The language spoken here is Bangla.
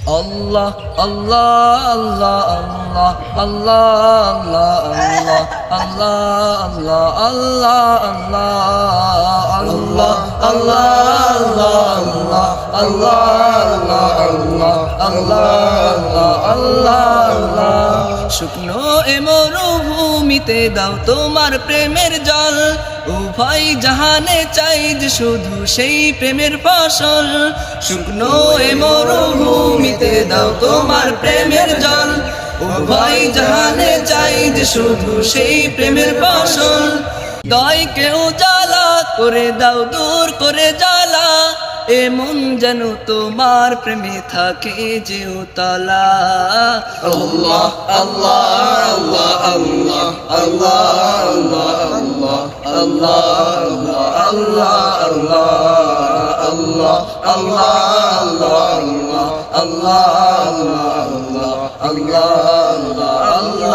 Allah, Allah, Allah, Allah, Allah, Allah, Allah, Allah, Allah, Allah, Allah, Allah, Allah, Allah, Allah, Allah, শুকনো এ মরুভূমিতে দাও তোমার প্রেমের জল, উভয় জাহানে চাই যে শুধু সেই প্রেমের ফসল। শুকনো এ মরুভূমিতে দাও তোমার প্রেমের জল, উভয় জাহানে চাই যে শুধু সেই প্রেমের ফসল। দয় কেউ জ্বালা করে দাও দূর করে জ্বালা, এমন যেন তোমার প্রেমে থাকে যে উতলা। আল্লাহ আল্লাহ আল্লাহ আল্লাহ আল্লাহ আল্লাহ আল্লাহ আল্লাহ আল্লাহ আল্লাহ আল্লাহ আল্লাহ আল্লাহ আল্লাহ আল্লাহ আল্লাহ